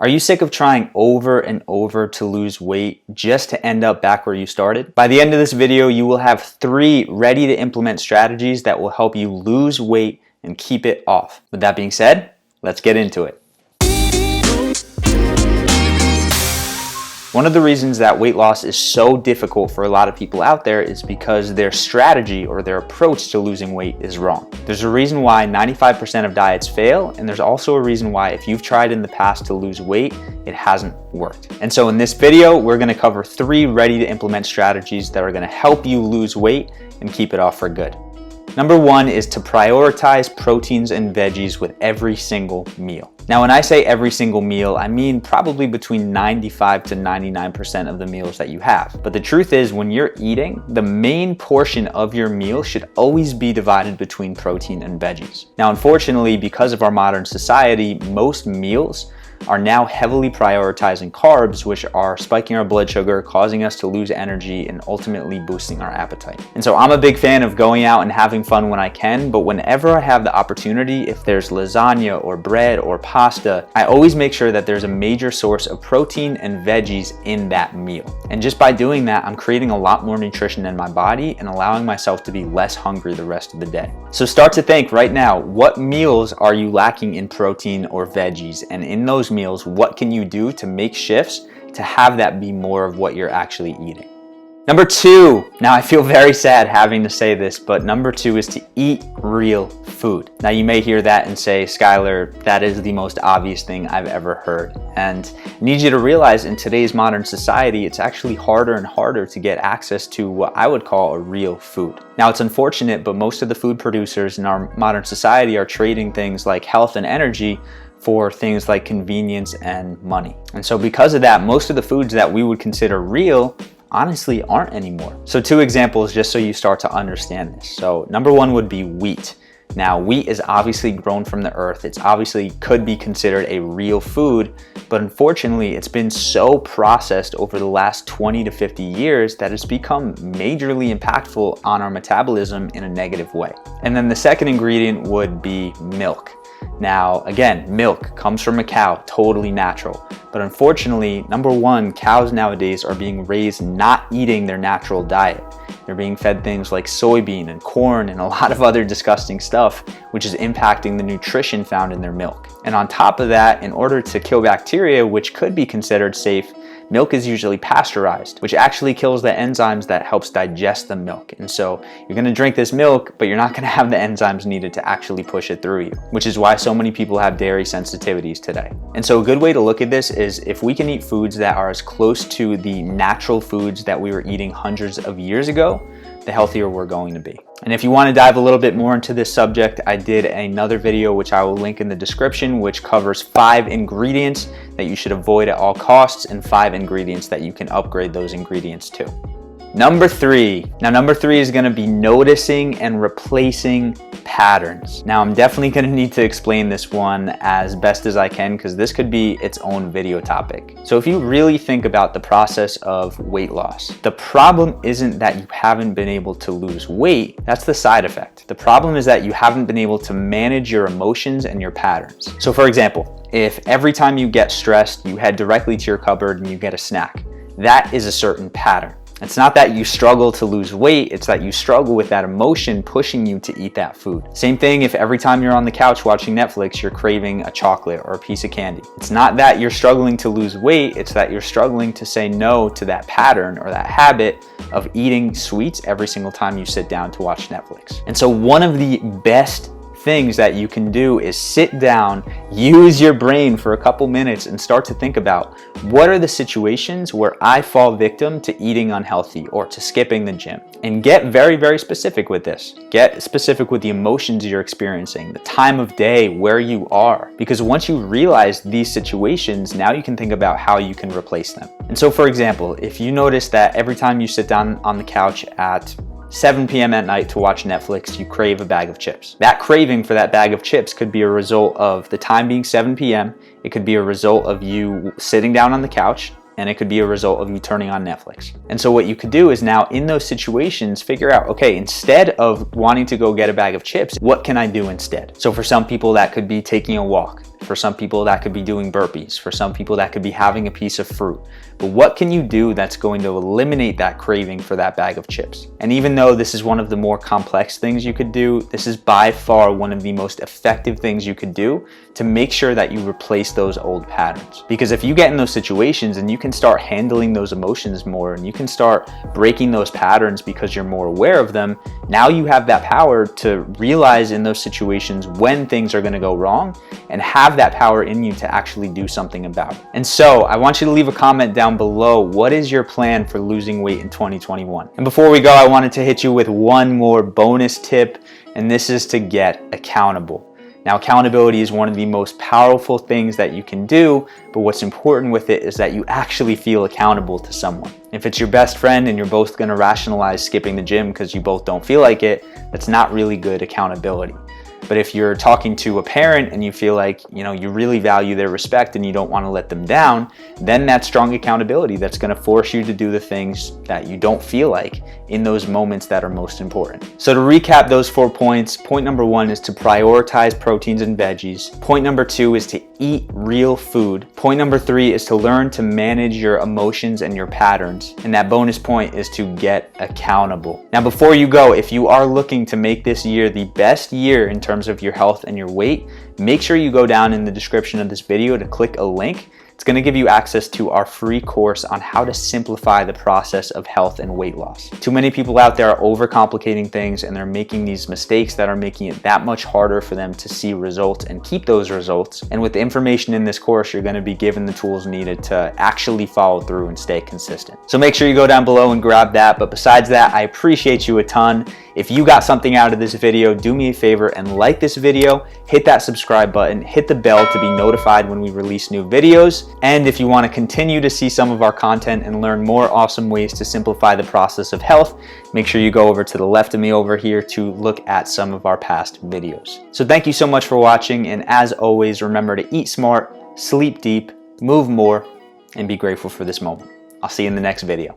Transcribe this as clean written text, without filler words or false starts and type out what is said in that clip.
Are you sick of trying over and over to lose weight just to end up back where you started? By the end of this video, you will have 3 ready to implement strategies that will help you lose weight and keep it off. With that being said, let's get into it. One of the reasons that weight loss is so difficult for a lot of people out there is because their strategy or their approach to losing weight is wrong. There's a reason why 95% of diets fail, and there's also a reason why if you've tried in the past to lose weight, it hasn't worked. And so in this video, we're gonna cover 3 ready to implement strategies that are gonna help you lose weight and keep it off for good. Number 1 is to prioritize proteins and veggies with every single meal. Now, when I say every single meal, I mean probably between 95 to 99% of the meals that you have. But the truth is, when you're eating, the main portion of your meal should always be divided between protein and veggies. Now, unfortunately, because of our modern society, most meals are now heavily prioritizing carbs, which are spiking our blood sugar, causing us to lose energy, and ultimately boosting our appetite. And so I'm a big fan of going out and having fun when I can, but whenever I have the opportunity, if there's lasagna or bread or pasta, I always make sure that there's a major source of protein and veggies in that meal. And just by doing that, I'm creating a lot more nutrition in my body and allowing myself to be less hungry the rest of the day. So start to think right now, what meals are you lacking in protein or veggies? And in those meals, what can you do to make shifts to have that be more of what you're actually eating? Number 2, now I feel very sad having to say this, but number 2 is to eat real food. Now you may hear that and say, Schuyler, that is the most obvious thing I've ever heard. And I need you to realize in today's modern society, it's actually harder and harder to get access to what I would call a real food. Now it's unfortunate, but most of the food producers in our modern society are trading things like health and energy for things like convenience and money. And so because of that, most of the foods that we would consider real honestly aren't anymore. So 2 examples just so you start to understand this. So number 1 would be wheat. Now wheat is obviously grown from the earth. It's obviously could be considered a real food, but unfortunately it's been so processed over the last 20 to 50 years that it's become majorly impactful on our metabolism in a negative way. And then the second ingredient would be milk. Now, again, milk comes from a cow, totally natural. But unfortunately, number 1, cows nowadays are being raised not eating their natural diet. They're being fed things like soybean and corn and a lot of other disgusting stuff, which is impacting the nutrition found in their milk. And on top of that, in order to kill bacteria, which could be considered safe, milk is usually pasteurized, which actually kills the enzymes that helps digest the milk. And so you're gonna drink this milk, but you're not gonna have the enzymes needed to actually push it through you, which is why so many people have dairy sensitivities today. And so a good way to look at this is if we can eat foods that are as close to the natural foods that we were eating hundreds of years ago, the healthier we're going to be. And if you want to dive a little bit more into this subject, I did another video which I will link in the description, which covers 5 ingredients that you should avoid at all costs and 5 ingredients that you can upgrade those ingredients to. Number 3. Now number 3 is going to be noticing and replacing patterns. Now I'm definitely going to need to explain this one as best as I can because this could be its own video topic. So if you really think about the process of weight loss, the problem isn't that you haven't been able to lose weight, that's the side effect. The problem is that you haven't been able to manage your emotions and your patterns. So for example, if every time you get stressed, you head directly to your cupboard and you get a snack, that is a certain pattern. It's not that you struggle to lose weight, it's that you struggle with that emotion pushing you to eat that food. Same thing if every time you're on the couch watching Netflix, you're craving a chocolate or a piece of candy. It's not that you're struggling to lose weight, it's that you're struggling to say no to that pattern or that habit of eating sweets every single time you sit down to watch Netflix. And so one of the best things that you can do is sit down, use your brain for a couple minutes and start to think about what are the situations where I fall victim to eating unhealthy or to skipping the gym. And get very, very specific with this. Get specific with the emotions you're experiencing, the time of day, where you are. Because once you realize these situations, now you can think about how you can replace them. And so for example, if you notice that every time you sit down on the couch at 7 p.m. at night to watch Netflix, you crave a bag of chips. That craving for that bag of chips could be a result of the time being 7 p.m. It could be a result of you sitting down on the couch, and it could be a result of you turning on Netflix. And so what you could do is now in those situations, figure out, okay, instead of wanting to go get a bag of chips, what can I do instead? So for some people that could be taking a walk. For some people, that could be doing burpees. For some people, that could be having a piece of fruit. But what can you do that's going to eliminate that craving for that bag of chips? And even though this is one of the more complex things you could do, this is by far one of the most effective things you could do to make sure that you replace those old patterns. Because if you get in those situations and you can start handling those emotions more and you can start breaking those patterns because you're more aware of them, now you have that power to realize in those situations when things are going to go wrong and have that power in you to actually do something about it. And so I want you to leave a comment down below. What is your plan for losing weight in 2021? And before we go, I wanted to hit you with one more bonus tip, and this is to get accountable. Now, accountability is one of the most powerful things that you can do, but what's important with it is that you actually feel accountable to someone. If it's your best friend and you're both going to rationalize skipping the gym because you both don't feel like it, that's not really good accountability. But if you're talking to a parent and you feel like, you really value their respect and you don't want to let them down, then that's strong accountability that's going to force you to do the things that you don't feel like in those moments that are most important. So to recap those 4 points, point number 1 is to prioritize proteins and veggies. Point number 2 is to eat real food. Point number 3 is to learn to manage your emotions and your patterns. And that bonus point is to get accountable. Now, before you go, if you are looking to make this year the best year in terms of your health and your weight, make sure you go down in the description of this video to click a link. It's going to give you access to our free course on how to simplify the process of health and weight loss. Too many people out there are overcomplicating things and they're making these mistakes that are making it that much harder for them to see results and keep those results. And with the information in this course, you're going to be given the tools needed to actually follow through and stay consistent. So make sure you go down below and grab that. But besides that, I appreciate you a ton. If you got something out of this video, do me a favor and like this video, hit that subscribe button, hit the bell to be notified when we release new videos. And if you want to continue to see some of our content and learn more awesome ways to simplify the process of health, make sure you go over to the left of me over here to look at some of our past videos. So thank you so much for watching, and as always, remember to eat smart, sleep deep, move more, and be grateful for this moment. I'll see you in the next video.